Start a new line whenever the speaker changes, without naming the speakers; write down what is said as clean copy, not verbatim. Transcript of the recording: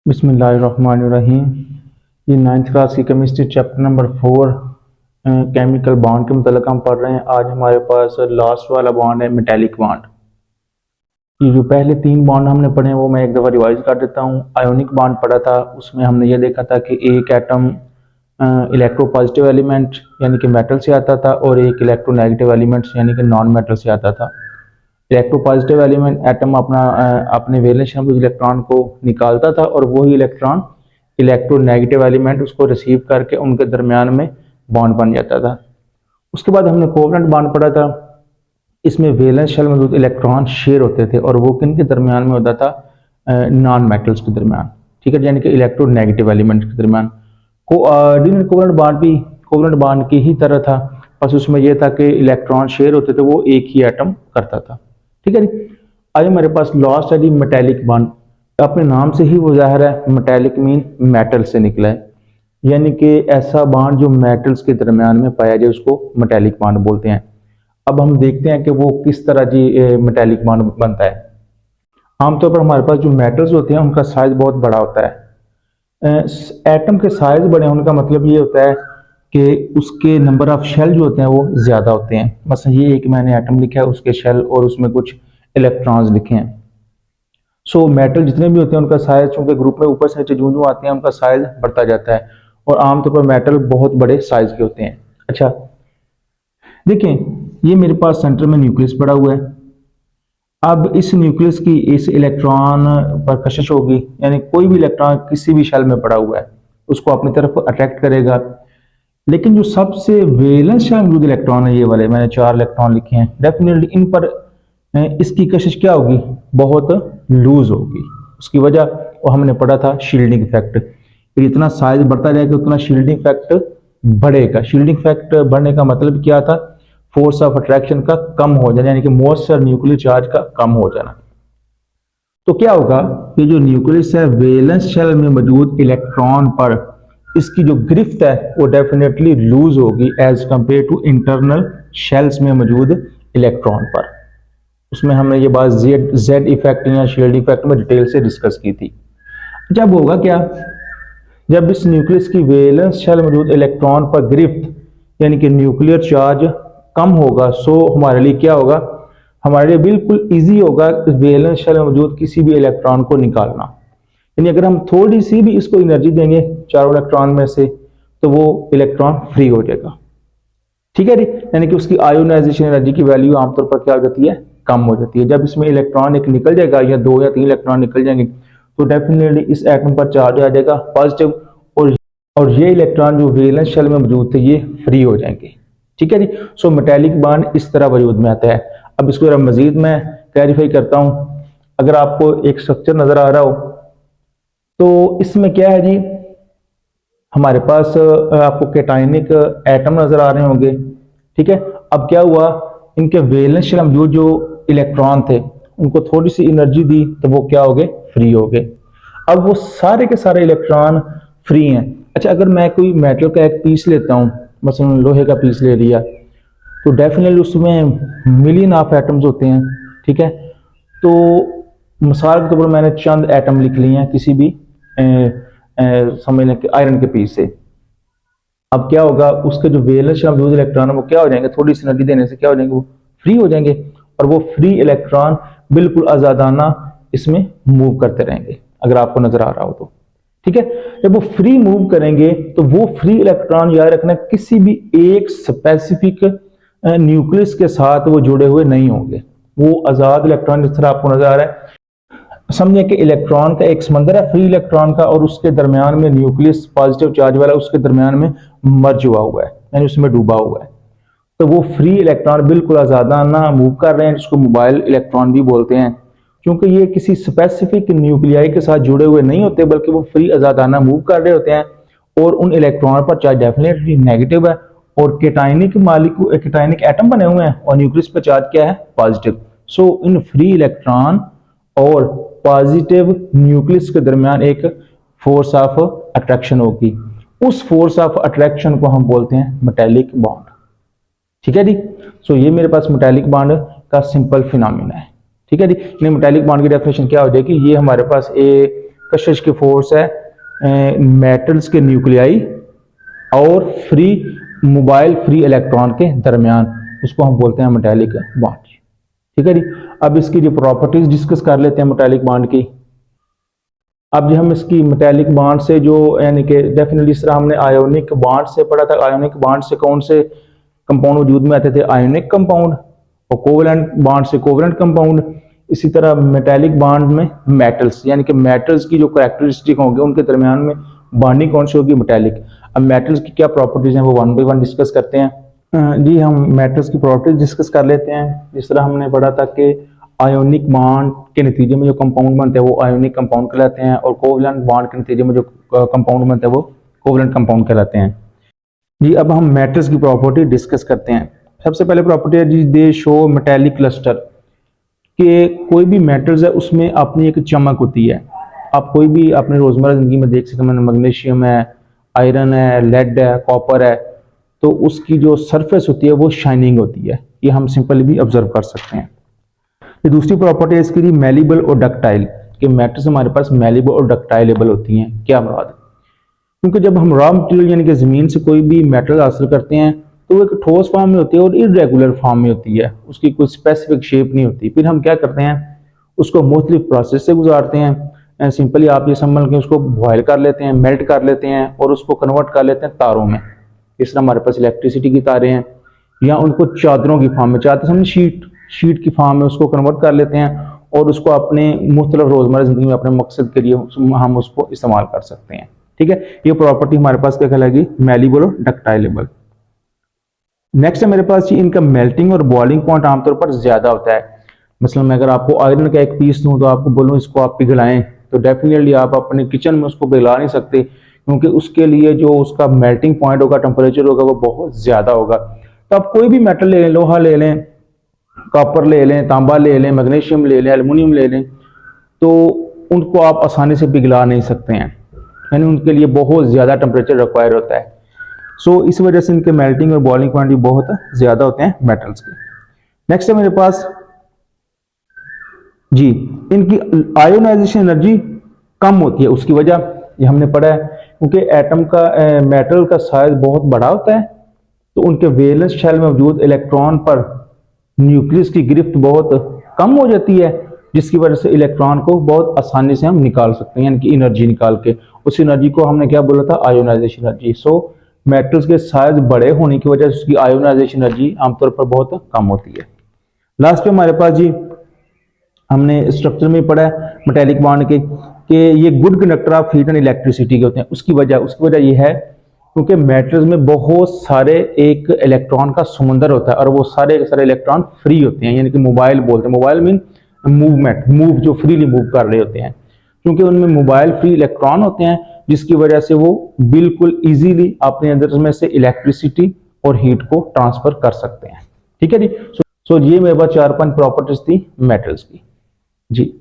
बिस्मिल्लाहिर्रहमानिर्रहीम। ये 9th class की chemistry chapter number 4 chemical bond के मतलब हम पढ़ रहे हैं। आज हमारे पास लास्ट वाला बॉन्ड है मेटेलिक बॉन्ड। ये जो पहले 3 बॉन्ड हमने पढ़े हैं वो मैं एक दफ़ा रिवाइज कर देता हूँ। आयोनिक बॉन्ड पढ़ा था, उसमें हमने ये देखा था कि एक एटम इलेक्ट्रोपॉजिटिव एलिमेंट यानी कि मेटल से आता था और एक इलेक्ट्रोनेगेटिव एलिमेंट यानी कि नॉन मेटल से आता था। इलेक्ट्रोपॉजिटिव एलिमेंट एटम अपने वैलेंस शेल में इलेक्ट्रॉन को निकालता था और वही इलेक्ट्रॉन इलेक्ट्रोनेगेटिव एलिमेंट उसको रिसीव करके उनके दरमियान में बॉन्ड बन जाता था। उसके बाद हमने कोवेलेंट बॉन्ड पढ़ा था। इसमें वैलेंस शेल में इलेक्ट्रॉन शेयर होते थे और वो किन के दरमियान में होता था? नॉन मेटल्स के दरमियान, ठीक है, यानी कि इलेक्ट्रोनेगेटिव एलिमेंट के दरमियान। कोऑर्डिनेट कोवेलेंट बॉन्ड भी कोवेलेंट बॉन्ड की ही तरह था, बस उसमें यह था कि इलेक्ट्रॉन शेयर होते थे, वो एक ही एटम करता था, ठीक है जी। आज हमारे पास लास्ट है जी मेटेलिक बॉन्ड। अपने नाम से ही वो जाहिर है, मेटेलिक मीन मेटल से निकला है, यानी कि ऐसा बॉन्ड जो मेटल्स के दरमियान में पाया जाए उसको मेटेलिक बॉन्ड बोलते हैं। अब हम देखते हैं कि वो किस तरह जी मेटेलिक बॉन्ड बनता है। आमतौर पर हमारे पास जो मेटल्स होते हैं उनका साइज बहुत बड़ा होता है। एटम के साइज बड़े होने का मतलब ये होता है कि उसके नंबर ऑफ शेल जो होते हैं वो ज़्यादा होते हैं। बस ये एक मैंने एटम लिखा है, उसके शेल और उसमें कुछ इलेक्ट्रॉन्स लिखे हैं। सो मेटल जितने भी होते हैं उनका साइज, चूंकि ग्रुप में ऊपर से नीचे जूं जूं आते हैं उनका साइज बढ़ता जाता है और आमतौर पर मेटल बहुत बड़े साइज के होते हैं। अच्छा देखें, ये मेरे पास सेंटर में न्यूक्लियस पड़ा हुआ है। अब इस न्यूक्लियस की इस इलेक्ट्रॉन पर कशिश होगी, यानी कोई भी इलेक्ट्रॉन किसी भी शेल में पड़ा हुआ है उसको अपनी तरफ अट्रैक्ट करेगा। लेकिन जो सबसे वैलेंस शेल मौजूद इलेक्ट्रॉन है, ये वाले मैंने 4 इलेक्ट्रॉन लिखे हैं, डेफिनेटली इन पर इसकी कशिश क्या होगी? बहुत लूज होगी। उसकी वजह वो हमने पढ़ा था शील्डिंग इफेक्ट। इतना साइज बढ़ता जाएगा उतना शील्डिंग इफेक्ट बढ़ेगा। शील्डिंग इफेक्ट बढ़ने का मतलब क्या था? फोर्स ऑफ अट्रैक्शन का कम हो जाना, यानी कि मॉइस्चर न्यूक्लियर चार्ज का कम हो जाना। तो क्या होगा? ये जो न्यूक्लियस है वैलेंस शेल में मौजूद इलेक्ट्रॉन पर इसकी जो गिरफ्त है वो डेफिनेटली लूज होगी as compare to internal shells में मौजूद इलेक्ट्रॉन पर। उसमें हमने ये बात जेड इफेक्ट या शील्ड इफेक्ट में डिटेल से डिस्कस की थी। जब होगा क्या? जब इस न्यूक्लियस की वैलेंस शेल मौजूद इलेक्ट्रॉन पर गिरफ्त यानी कि न्यूक्लियर चार्ज कम होगा, सो हमारे लिए क्या होगा? हमारे लिए बिल्कुल इजी होगा वैलेंस शेल में मौजूद किसी भी इलेक्ट्रॉन को निकालना। यानी अगर हम थोड़ी सी भी इसको एनर्जी देंगे चारों इलेक्ट्रॉन में से तो वो इलेक्ट्रॉन फ्री हो जाएगा, ठीक है जी। यानी कि उसकी आयोनाइजेशन एनर्जी की वैल्यू आमतौर पर क्या हो जाती है? कम हो जाती है। जब इसमें इलेक्ट्रॉन एक निकल जाएगा या 2 या 3 इलेक्ट्रॉन निकल जाएंगे तो डेफिनेटली इस एटम पर चार्ज आ जाएगा पॉजिटिव और ये इलेक्ट्रॉन जो वैलेंस शेल में मौजूद थे ये फ्री हो जाएंगे, ठीक है जी। सो मेटेलिक बॉन्ड इस तरह वजूद में आता है। अब इसको जरा मजीद मैं क्लैरिफाई करता हूँ। अगर आपको एक स्ट्रक्चर नजर आ रहा हो तो इसमें क्या है जी, हमारे पास आपको कैटायनिक एटम नजर आ रहे होंगे, ठीक है। अब क्या हुआ? इनके वैलेंस शेल में जो इलेक्ट्रॉन थे उनको थोड़ी सी एनर्जी दी तो वो क्या हो गए? फ्री हो गए। अब वो सारे के सारे इलेक्ट्रॉन फ्री हैं। अच्छा, अगर मैं कोई मेटल का एक पीस लेता हूँ, मसलन लोहे का पीस ले लिया, तो डेफिनेटली उसमें मिलियन ऑफ एटम्स होते हैं, ठीक है। तो मिसाल के तौर पर मैंने चंद एटम लिख लिए हैं किसी भी समझ लें कि आयरन के पीस से। अब क्या होगा? उसके जो वैलेंस शेल में इलेक्ट्रॉन है वो क्या हो जाएंगे? थोड़ी सी एनर्जी देने से क्या हो जाएंगे? वो फ्री हो जाएंगे और वो फ्री इलेक्ट्रॉन बिल्कुल आजादाना इसमें मूव करते रहेंगे, अगर आपको नजर आ रहा हो तो, ठीक है। जब वो फ्री मूव करेंगे तो वो फ्री इलेक्ट्रॉन याद रखना किसी भी एक स्पेसिफिक न्यूक्लियस के साथ वो जुड़े हुए नहीं होंगे। वो आजाद इलेक्ट्रॉन जिस तरह आपको नजर आ रहा है, समझे कि इलेक्ट्रॉन का एक समंदर है फ्री इलेक्ट्रॉन का और उसके दरमियान में न्यूक्लियस पॉजिटिव चार्ज वाला उसके दरमियान में मर्ज हुआ हुआ है, यानी उसमें डूबा हुआ है। तो वो फ्री इलेक्ट्रॉन बिल्कुल आजादाना मूव कर रहे हैं, जिसको मोबाइल इलेक्ट्रॉन भी बोलते हैं, क्योंकि ये किसी स्पेसिफिक न्यूक्लियाई के साथ जुड़े हुए नहीं होते बल्कि वो फ्री आजादाना मूव कर रहे होते हैं और उन इलेक्ट्रॉन पर चार्ज डेफिनेटली नेगेटिव है और कैटायनिक एटम बने हुए हैं और न्यूक्लियस पर चार्ज क्या है? Positive. So in free electron और पॉजिटिव न्यूक्लियस के दरमियान एक फोर्स ऑफ अट्रैक्शन होगी। उस फोर्स ऑफ अट्रैक्शन को हम बोलते हैं मेटेलिक बॉन्ड, ठीक है जी। सो ये मेरे पास मेटेलिक बॉन्ड का सिंपल फिनोमेना है, ठीक है जी। मेटेलिक बॉन्ड की डेफिनेशन क्या हो जाएगी? ये हमारे पास कशिश की फोर्स है मेटल्स के न्यूक्लियाई और फ्री मोबाइल फ्री इलेक्ट्रॉन के दरमियान, उसको हम बोलते हैं मेटालिक बॉन्ड। ठीक है जी। अब इसकी जो प्रॉपर्टीज डिस्कस कर लेते हैं मेटालिक बॉन्ड की। अब जो हम इसकी मेटालिक बॉन्ड से जो यानी कि डेफिनेटली इस तरह हमने आयोनिक बॉन्ड से पढ़ा था, आयोनिक बॉन्ड से कौन से कंपाउंड वजूद में आते थे, आयोनिक कंपाउंड, और कोवेलेंट बॉन्ड से कोवेलेंट कंपाउंड। इसी तरह मेटालिक बॉन्ड में मेटल्स, यानी कि मेटल्स की जो कैरेक्टरिस्टिक होंगे उनके दरमियान में बॉन्डिंग कौन सी होगी, मेटालिक। अब मेटल्स की क्या प्रॉपर्टीज हैं वो वन बाई वन डिस्कस करते हैं। जी हम मेटल्स की प्रॉपर्टीज डिस्कस कर लेते हैं। जिस तरह हमने पढ़ा था कि आयोनिक बॉन्ड के नतीजे में जो कंपाउंड बनते हैं वो आयोनिक कंपाउंड कहलाते हैं, और कोवेलेंट बॉन्ड के नतीजे में जो कंपाउंड बनते हैं वो कोवेलेंट कंपाउंड कहलाते हैं। जी अब हम मेटल्स की प्रॉपर्टी डिस्कस करते हैं। सबसे पहले प्रॉपर्टी है जी, दे शो मेटालिक क्लस्टर, कि कोई भी मेटल्स है उसमें अपनी एक चमक होती है। आप कोई भी अपने रोजमर्रा जिंदगी में देख सकते हैं, मैग्नीशियम है, आयरन है, लेड है, कॉपर है, तो उसकी जो सरफेस होती है वो शाइनिंग होती है। ये हम सिंपली भी ऑब्जर्व कर सकते हैं। ये दूसरी प्रॉपर्टी है इसकी मेलिबल और डक्टाइल, कि मेटल्स हमारे पास मेलिबल और डक्टाइलेबल होती हैं। क्या मुराद है, क्योंकि जब हम रॉ मटेरियल यानी कि जमीन से कोई भी मेटल हासिल करते हैं तो वो एक ठोस फॉर्म में होती है और इरेगुलर फॉर्म में होती है, उसकी कोई स्पेसिफिक शेप नहीं होती। फिर हम क्या करते हैं, उसको मुख्तलिफ प्रोसेस से गुजारते हैं। सिंपली आप ये समझ के उसको बॉयल कर लेते हैं, मेल्ट कर लेते हैं और उसको कन्वर्ट कर लेते हैं तारों में। इस तरह हमारे पास इलेक्ट्रिसिटी की तारें हैं, या उनको चादरों की फॉर्म में, चाहते समझे शीट की फॉर्म में उसको कन्वर्ट कर लेते हैं और उसको अपने मुख्तलिफ रोजमर्रा जिंदगी में अपने मकसद के लिए हम उसको इस्तेमाल कर सकते हैं। ठीक है, ये प्रॉपर्टी हमारे पास क्या कहलाएगी, मेलिबल और डक्टाइलेबल। नेक्स्ट है मेरे पास जी, इनका मेल्टिंग और बॉइलिंग पॉइंट आमतौर पर ज्यादा होता है। मतलब मैं अगर आपको आयरन का एक पीस दूं तो आपको बोलूं इसको आप पिघलाएं, तो डेफिनेटली आप अपने किचन में उसको पिघला नहीं सकते, क्योंकि उसके लिए जो उसका मेल्टिंग पॉइंट होगा, टेम्परेचर होगा, वो बहुत ज्यादा होगा। तो आप कोई भी मेटल ले लें, लोहा ले लें, कॉपर ले लें, तांबा ले लें, मैग्नीशियम ले लें, एल्युमिनियम ले लें, तो उनको आप आसानी से पिघला नहीं सकते हैं, यानी उनके लिए बहुत ज़्यादा टेम्परेचर रिक्वायर होता है। सो इस वजह से इनके मेल्टिंग और बॉइलिंग पॉइंट भी बहुत ज़्यादा होते हैं मेटल्स के। नेक्स्ट है मेरे पास जी, इनकी आयोनाइजेशन एनर्जी कम होती है। उसकी वजह ये हमने पढ़ा है, क्योंकि एटम का मेटल का साइज बहुत बड़ा होता है, तो उनके वैलेंस शेल में मौजूद इलेक्ट्रॉन पर न्यूक्लियस की गिरफ्त बहुत कम हो जाती है, जिसकी वजह से इलेक्ट्रॉन को बहुत आसानी से हम निकाल सकते हैं, यानी कि एनर्जी निकाल के। उस एनर्जी को हमने क्या बोला था, आयोनाइजेशन एनर्जी। सो मेटल्स के साइज बड़े होने की वजह से उसकी आयोनाइजेशन एनर्जी आमतौर पर बहुत कम होती है। लास्ट पे हमारे पास जी, हमने स्ट्रक्चर में पढ़ा है मेटालिक बॉन्ड के कि ये good conductor of heat and electricity के होते हैं। उसकी वजह ये है क्योंकि मेटल्स में बहुत सारे एक इलेक्ट्रॉन का समुंदर होता है, और वो सारे इलेक्ट्रॉन फ्री होते हैं, यानी कि मोबाइल बोलते हैं। मोबाइल मीन मूव, जो फ्रीली मूव कर रहे होते हैं, क्योंकि उनमें मोबाइल फ्री इलेक्ट्रॉन होते हैं, जिसकी वजह से वो बिल्कुल इजीली अपने अंदर में से इलेक्ट्रिसिटी और हीट को ट्रांसफर कर सकते हैं। ठीक है जी। सो ये मेरे पास 4-5 प्रॉपर्टीज थी मेटल्स की जी।